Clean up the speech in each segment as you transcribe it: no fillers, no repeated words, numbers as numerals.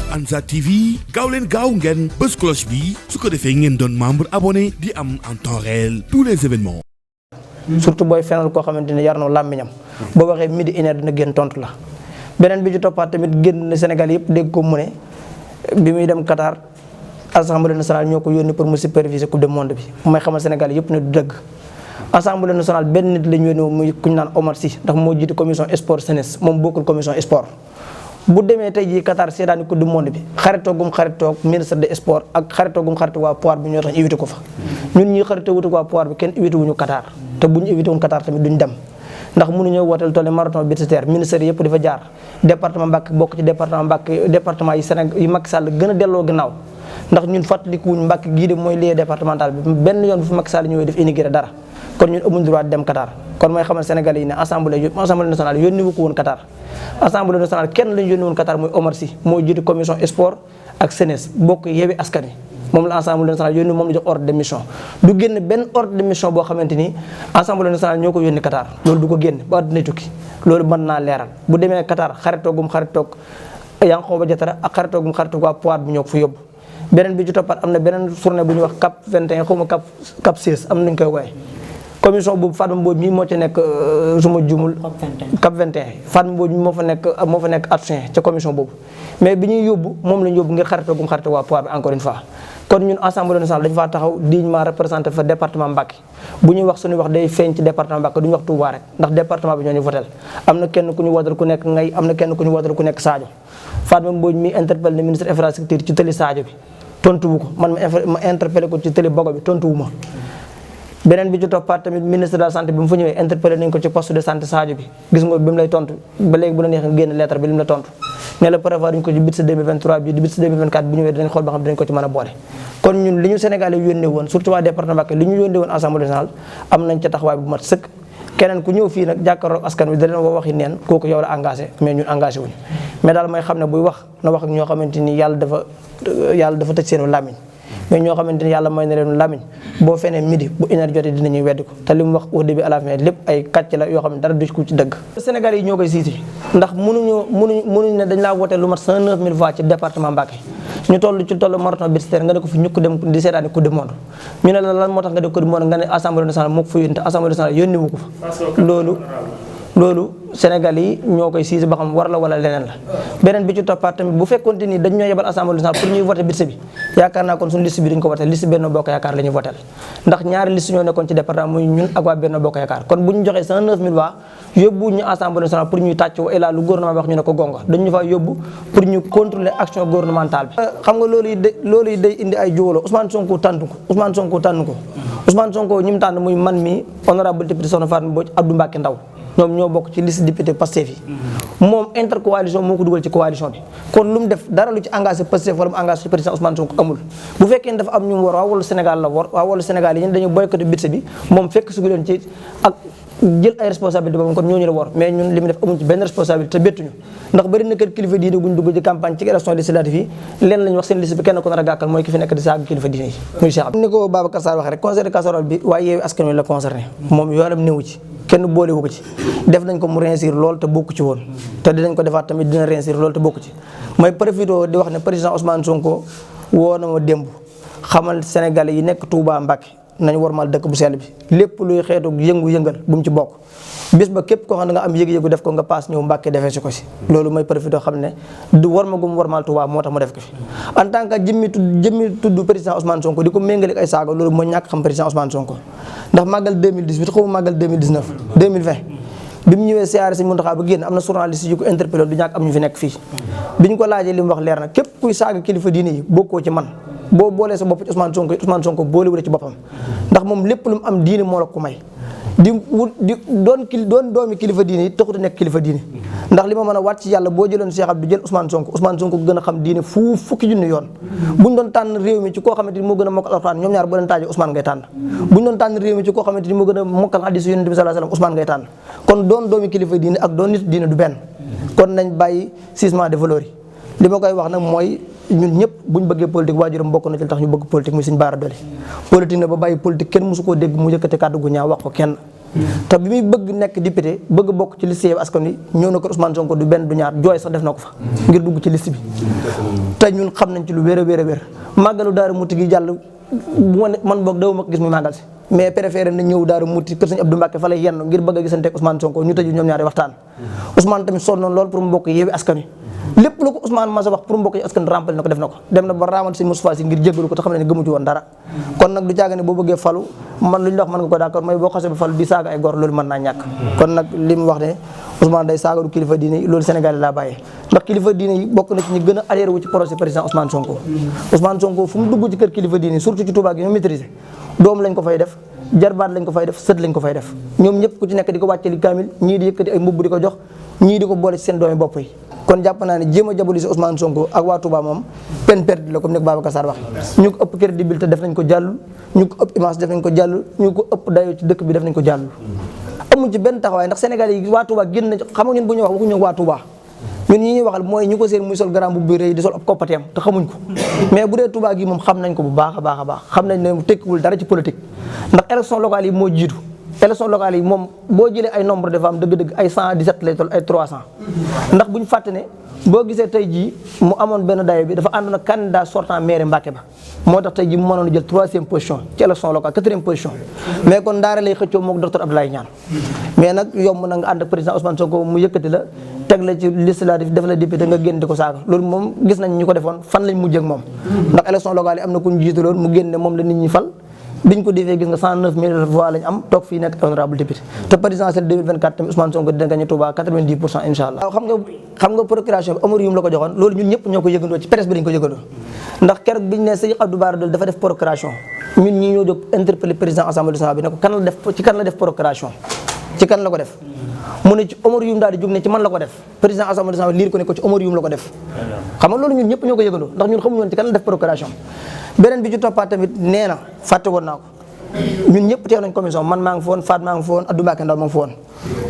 Ansar TV gaaw leen gaaw ngeen bës cloche bi su ko defee ngeen doon membre abonné di am en temps réel tous les événements. surtout booy fenal koo xamante ne yar na làmmiñam boo waxee midi une heure dina génn tontu la. beneen bi ci toppaat tamit génn na Sénégal yëpp dégg ko mu ne bi muy dem Qatar assemblée nationale ñoo ko yónni pour mu superviser coupe du monde bi may xamal Sénégal yëpp ne du dëgg. assemblée nationale benn nit la ñu yónni muy kuñ naan Omar Sy ndax moo jiite commission sport jeunesse moom bokkul commission sport. bu demee tey jii Qatar seetaani coupe du monde bi xaritoogum xaritoog ministre des sports ak xaritoogum xaritoog waa pouvoir bi ñoo tax invité ko fa. ñun ñii xaritoo wutu waa pouvoir bi kenn invité wuñu Qatar te bu ñu invité wuñ Qatar tamit duñ dem. ndax mënuñoo wooteel toll marathon budgétaire ministère yëpp dafa jaar département Mbacké bokk ci département Mbacké département yi Sénégal yi Macky Sall gën a delloo gannaaw ndax ñun fàttalikuwuñ Mbacké gii de mooy lieu départemental bi benn yoon bu fi Macky Sall ñëwee def inauguré dara kon ñun amuñ droit dem Qatar kon mooy xamal Sénégalais yi ne assemblée nationale yónni wu ko woon Qatar assemblée nationale kenn lañu yónni woon Qatar mooy Omar Sy moo jiite commission sport ak jeunesse bokk Yewwi Askan Wi moom la assemblée nationale yónni moom la jox ordre de mission du génn benn ordre de mission boo xamante ni assemblée nationale ñoo ko yónni Qatar loolu du ko génn ba àdduna tukki loolu mën naa leeral bu demee Qatar xaritoogum xaritoog Yankhoba Diattara ak xaritoogum xaritoog waa pouvoir bi ñoo ko fa yóbbu beneen bi ci toppaat am na beneen journée bu ñuy wax CAP 21 xaw ma CAP 16 am nañu koy wooye commission boobu Fatma Mbodj mii moo ci nekk suma jumul CAP 21 Fatma Mbodj mii moo fa nekk adjoint ca commission boobu mais bi ñuy yóbbu moom lañu yóbbu ngir xaritoogum xaritoog waa pouvoir bi encore une fois kon ñun assemblée nationale dañu faa taxaw dignement représenté fa département Mbacké bu ñuy wax suñuy wax day feeñ ci département Mbacké duñu wax Touba rek ndax département bi ñoo ñu votel am na kenn ku ñu wotal ku nekk Ngay am na kenn ku ñu wotal ku nekk Sadio Fatma Mbodj mi interpellé ne ministre infrastructure ci tëli Sadio bi tontuwu ko man ma interpellé ko ci tëli Bogo bi tontuwu ma beneen bi ci toppaat tamit ministre de la santé bi mu fa ñëwee interpellé nañ ko ci poste de santé Sadio bi gis nga bi mu lay tontu ba léegi bu la neexee génn lettre bi li mu la tontu ne la prévoir ñu ko ci budget 2023 bi di budget 2024 bi ñëwee dinañ xool ba xam dinañ ko ci mën a boole kon ñun li ñu Sénégalais yónnee woon surtout waa département Mbacké li ñu yónnee woon assemblée nationale am nañ ca taxawaay bu mat sëkk keneen ku ñëw fii nag jàkkaarloog askan wi da leen wax waxi neen kooku yow la engagé mais ñun engagé wuñu mais daal may xam ne buy wax na wax ak ñoo xamante ni yàlla dafa tëj seen làmmiñ mais ñoo xamante ni yàlla may na leen làmmiñ boo fenee midi bu une heure jotee dinañuy weddi ko te li mu wax au début à la fin lépp ay kàcc la yoo xam ne dara du ko ci dëgg Sénégal yi ñoo koy siiti ndax mënuñ ne dañ laa wootee lu mat 109 000 voix ci département Mbacké ñu toll ci marathon budgétaire nga ne ko fi ñukk dem di seetaani coupe du monde ñu ne la lan moo tax nga def coupe du monde nga ne assemblée nationale moo ko fa yónni te assemblée nationale yónni wu ko fa loolu Sénégal yi ñoo koy siisi ba xam war la wala leneen la beneen bi ci toppaat tamit bu fekkonte ni dañ ñoo yebal assemblée nationale pour ñuy voté budget bi yaakaar naa kon suñu liste bi duñ ko voté liste Benno Bokk Yaakaar la ñuy voté ndax ñaari liste ñoo nekkoon ci département muy ñun ak waa Benno Bokk Yaakaar kon bu ñu joxee 109 000 voix yóbbu ñu assemblée nationale pour ñuy tàcc wa ilaa lu gouvernement bi wax ñu ne ko gonga dañ ñu fa yóbbu pour ñu contrôler action gouvernementale bi xam nga loolu yi day indi ay juwalo Ousmane Sonko tànn ko Ousmane Sonko ñi mu tànn muy man mi honorable député Soxna Fatou Mbodj Abdou Mbacké Ndaw ñoom ñoo bokk ci liste député Pastef yi moom intercoalition moo ko dugal ci coalition bi kon lu mu def dara lu ci engagé Pastef wala mu engagé ci président Ousmane Sonko amul bu fekkee ne dafa am ñu mu war waa Wallu Sénégal la war waa Wallu Sénégal yi ñun dañu boycotté budget bi moom fekk su leen ci ak jël ay responsabilité boobu kon ñooñu la war mais ñun li mu def amuñ ci benn responsabilité te bettuñu ndax bëri na kër kilifa diine buñ dugg ci campagne ci élection législative yi leen lañu wax seen liste bi kenn ko nar a gàkkal mooy ki fi nekk di saaga kilifa diine yi muy Cheikh ni ko Babacar Sarr waxee rek conseil de casserole bi waaye Yewwi Askan Wi la concerné moom yoonam néewu ci kenn boolewu ko ci def nañ ko mu réussir lool te bokku ci woon te dinañ ko defaat tamit dina réussir lool te bokku ci mooy profité di wax ne président Ousmane Sonko woo na ma démb xamal Sénégalais yi nekk Touba Mbacké nañ warmal dëkk bu sell bi lépp luy xeetu yëngu-yëngal bu mu ci bokk bis ba képp koo xam ne nga am yëg-yëgu def ko nga paas ñëw Mbacké defee si ko si loolu mooy profité xam ne du warmal Touba moo tax mu def ko fi en tant que jëmmi tudd président Ousmane Sonko di ko méngale ak ay saaga loolu mooy ñàkk xam président Ousmane Sonko ndax màggal 2018 xaw ma màggal 2019 2020 bi mu ñëwee siyaare Sëñ Mountakha ba génn am na journaliste yu ko interpellé du ñàkk am ñu fi nekk fii bi ñu ko laajee li mu wax leer na képp kuy saaga kilifa diine yi bokkoo ci man boo boolee sa bopp ci Ousmane Sonko boolewul ci boppam ndax moom lépp lu mu am diine moo la ko may doon doomi kilifa diine yi taxut a nekk kilifa diine ndax li ma mën a waat ci yàlla boo jëloon Cheikh Abdou jël Ousmane Sonko gën a xam diine fukki junni yoon buñ doon tànn réew mi ci koo xamante ni moo gën a mokkal alxuraan ñoom ñaar boo leen taajee Ousmane ngay tànn buñ doon tànn réew mi ci koo xamante ni moo gën a mokkal hadiis Yonent bi sallallahu alayhi wasallam Ousmane ngay tànn kon doon doomi kilifa diine ak doon nit diine du benn kon nañ bàyyi cisement de valeurs yi li ma koy wax nag mooy ñun ñëpp buñ bëggee politique waajuram bokk na ci tax ñu bëgg politique muy Sëñ Bara Dolly politique na ba bàyyi politique kenn mosu koo dégg mu yëkkati kàddu gu ñaaw wax ko kenn te bi muy bëgg nekk député bëgg bokk ci liste Yewwi Askan Wi ñëw na ko Ousmane Sonko du benn du ñaar jooy sax def na ko fa ngir dugg ci liste bi te ñun xam nañ ci lu wér a wér a wér màggalu Daaru Muti gi jàll bu man boog daw ma ko gis muy màggal si mais préféré na ñëw Daaru Muti kër Sëñ Abdou Mbacke fa lay yenn ngir bëgg a gisante ak Ousmane Sonko ñu tëju ñoom ñaari waxtaan Ousmane tamit sonnoon lool pour mu bokk Yewwi Askan Wi lépp lu ko Ousmane Massa wax pour mu bokk ci askan rempli na ko def na ko dem na ba raamante si Moustapha Sy ngir jéggalu ko te xam ne gëmu ci woon dara kon nag du caaga ne boo bëggee falu man lu ñu la wax mën nga ko d'accord mooy boo xasee ba falu di saaga ay gor loolu mën naa ñàkk kon nag li mu wax ne Ousmane day saaga du kilifa diine yi loolu Sénégal yi laa bàyyee ndax kilifa diine yi bokk na ci ñi gën a adhéré wu ci projet président Ousmane Sonko Ousmane Sonko fu mu dugg ci kër kilifa diine yi surtout ci Touba gi ñoo maîtrisé doom lañ ko fay def jarbaat lañ ko fay def sët lañ ko fay def ñoom ñëpp ku ci nekk di ko wàcce li kaamil ñii di yëkkati ay mbubb di ko jox ñii di ko boole ci seen doomi bopp yi kon jàpp naa ne jéem a diaboliser Ousmane Sonko ak waa Touba moom peine perdue la comme ni ko Babacar Sarr wax ñu ko ëpp crédibilité def nañ ko jàllul ñu ko ëpp image def nañ ko jàllul ñu ko ëpp dayoo ci dëkk bi def nañ ko jàllul amuñ ci benn taxawaay ndax Sénégal yi waa Touba génn nañ xam nga ñun bu ñu wax waxuñu waa Touba ñun ñi ñuy waxal mooy ñu ko seen muy sol grand bu rëy di sol ab koppateem te xamuñ ko mais bu dee Touba gi moom xam nañ ko bu baax a baax a baax xam nañ ne tekkiwul dara ci politique ndax élection locale yi moo jiitu élection locale yi moom boo jëlee ay nombre de femmes dëgg-dëgg ay 117 lay toll ay 300 ndax bu ñu fàtte ne boo gisee tey jii mu amoon benn dayo bi dafa àndoon ak candidat sortant maire Mbacké ba moo tax tey jii mu mënoon a jël 3e position ci élection locale 4e position mais kon ndaare lay xëccoo mook docteur Abdoulaye Niane mais nag yomb na nga ànd ak président Ousmane Sonko mu yëkkati la teg la ci liste la def la député nga génn di ko saaga loolu moom gis nañ ñu ko defoon fan lañ mujjee ak moom ndax élection locale yi am na ku ñu jiitaloon mu génne moom la nit ñi fal biñ ko defee gis nga 109 000 voix lañ am toog fii nekk honorable député te présidentielle 2024 tamit Ousmane Sonko dina gagné Touba 90% incha allah. waaw xam nga procuration bi Omar Youm la ko joxoon loolu ñun ñëpp ñoo ko yëgandoo ci presse bi dañ ko yëgandoo ndax keroog biñ ne Sëñ Abdou Bara Dolly dafa def procuration ñun ñii ñoo jóg interpellé président assemblée nationale bi ne ko kan la def procuration ci kan la ko def mu ne ci Omar Youm daal di jóg ne ci man la ko def président assemblée nationale liir ko ne ko ci Omar Youm la ko def xam nga loolu ñun ñëpp ñoo ko yëgandoo ndax ñun xamuñu woon ci kan la def procuration beneen bi ci toppaat tamit nee na fàtte woon naa ko ñun ñëpp teew nañ commission man maa ngi fa woon Fat maa ngi fa woon Abdou Mbacke Ndaw maa ngi fa woon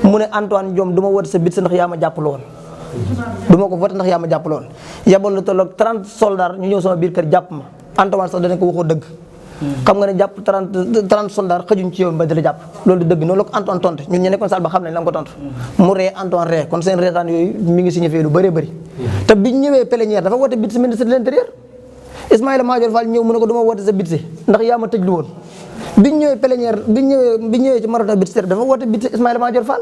mu ne Antoine Diome du ma wote sa bit sa ndax yaa ma jàppale woon du ma ko voté ndax yaa ma jàppale woon yabal lu tolloog 30 soldats ñu ñëw sama biir kër jàpp ma Antoine sax danañ ko waxoo dëgg xam nga ne jàpp 30 soldats xëjuñ ci yow ba di la jàpp loolu dëgg noonu la ko Antoine tontu ñun ñu nekkoon saal ba xam nañ la nga ko tontu mu ree Antoine ree kon seen reetaan yooyu mi ngi signifié lu bëree bëri te biñ ñëwee plénière dafa wote bit sa ministre de l'intérieur Ismaïla Madior Fall ñëw mu ne ko du ma wote sa bit ndax yaa ma tëj lu woon biñ ñëwee plénière biñ ñëwee ci marathon bit dafa wote bit Ismaïla Madior Fall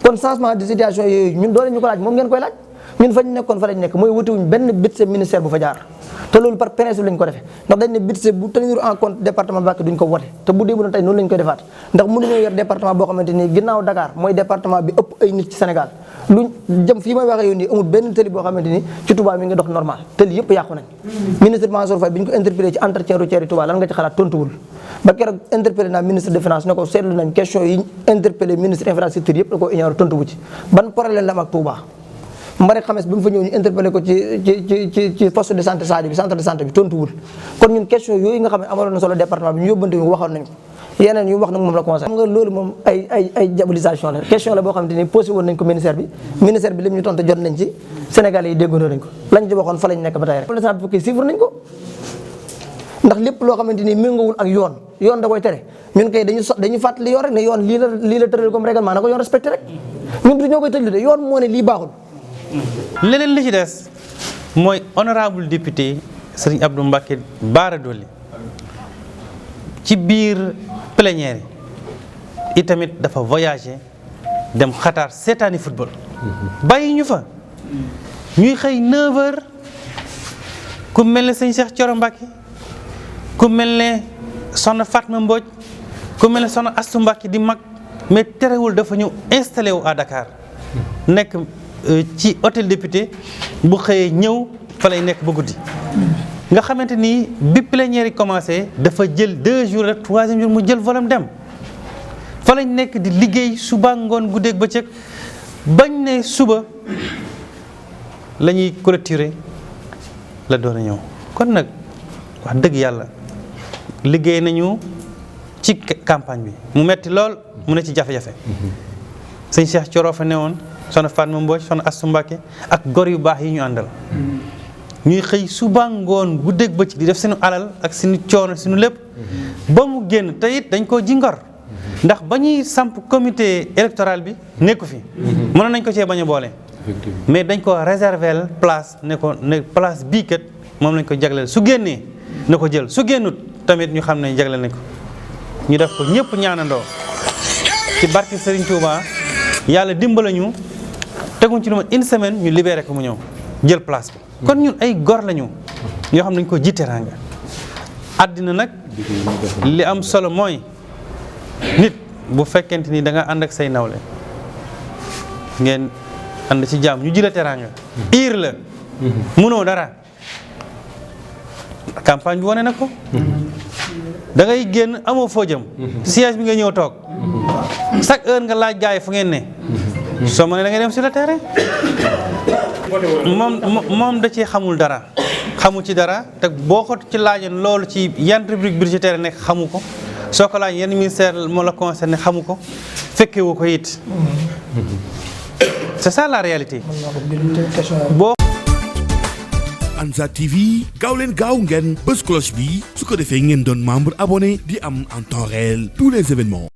kon changement de situation yooyu ñun doole ñu ko laaj moom ngeen koy laaj ñun fañ nekkoon fa lañ nekk mooy wotewuñ benn budget ministère bu fa jaar te loolu par principe lañ ko defee ndax dañ ne budget bu tenir en compte département Mbacké duñ ko wote te bu dee bu doon tey noonu lañ koy defaat ndax mënuñoo yor département boo xamante ni ginnaaw Dakar mooy département bi ëpp ay nit ci Sénégal luñ jëm fii may waxee yow nii amul benn tëli boo xamante ni ci Touba mi ngi dox normal tëli yëpp yàqu nañ ministre Mansour Faye bi ñu ko interpellé ci entretien routier yi Touba lan nga ci xalaat tontuwul ba keroog interpellé naa ministre des finances ne ko seetlu nañ question yi interpellé ministre infrastructure yëpp da koo ignoré tontu wu ci ban problème la am ak Touba Mbare Xames bi mu fa ñëw ñu interpellé ko ci poste de santé Sadio bi centre de santé bi tontuwul kon ñun question yooyu nga xam ne amaloon na solo département bi ñu yóbbante ñu waxoon nañ ko yeneen yu wax nag moom la conseil xam nga loolu moom ay diabolisation la question la boo xamante ni posé woon nañ ko ministère bi li mu ñu tontu jot nañ ci Sénégalais yi déggandoo nañ ko lañ ci waxoon fa lañ nekk ba tey rek président bi chiffre nañ ko ndax lépp loo xamante ni méngoowul ak yoon da koy tere ñun kay dañuy fàttali yoon rek ne yoon lii la tëral comme règlement na ko yoon respecté rek ñun du ñoo koy tëjlu de yoon moo ne lii baaxul. leneen li ci des mooy honorable député Serigne Abdou Mbacke Bara Dolly ci biir plénière yi itamit dafa voyagé dem Qatar seetaani football bàyyi ñu fa ñuy xëy 9h ku mel ne sëñ Cheikh Thioro Mbacke ku mel ne soxna Fatma Mbodj ku mel ne soxna Astou Mbacke di mag mais terewul dafa ñu installé wu à Dakar nekk ci hôtel député bu xëyee ñëw fa lay nekk ba guddi nga xamante ni bi plénière yi commencé dafa jël 2 jours rek 3e jour mu jël volam dem fa lañ nekk di liggéey suba ngoon guddeeg bëccëg bañ ne suba la ñuy clôturer la doon a ñëw kon nag wax dëgg yàlla liggéey nañu ci campagne bi mu metti lool mu ne ci jafe-jafe sëñ Cheikh Thioro fa newoon soxna Fatma Mbodj soxna Astou Mbacke ak gor yu baax yi ñu àndal ñuy xëy suba ngoon guddeeg bëccëg di def suñu alal ak suñu coono suñu lépp ba mu génn te it dañ koo ji ngor ndax ba ñuy samp comité électoral bi nekku fi mënoon nañ ko cee bañ a boole mais dañ ko réserver place ne place bii kat moom lañ ko jagleel su génnee na ko jël su génnut tamit ñu xam ne jagleel nañ ko ñu def ko ñëpp ñaanandoo ci barke Serigne Touba yàlla dimbala ñu teguñ ci lu ma une semaine ñu libéré ko mu ñëw jël place bi kon ñun ay gor lañu yoo xam nañ ko ji teraanga àddina nag li am solo mooy nit bu fekkente ni da nga ànd ak say nawle ngeen ànd ci jàmm ñu ji la teraanga iir la mënoo dara campagne bi wane na ko da ngay génn amoo foo jëm siège bi nga ñëw toog chaque heure nga laaj gaay fu ngeen ne soo mënee da ngay dem sur le terrain moom da ci xamul dara xamu ci dara te boo ko ci laajoon loolu ci yan rubrique budgétaire nekk xamu ko soo ko laaj yenn ministère moo la concerné xamu ko fekkewu ko it c'est ça la réalité boo Ansar TV gaaw leen gaaw ngeen bës cloche bi su ko defee ngeen doon membre abonné di am en temps réel tous les événements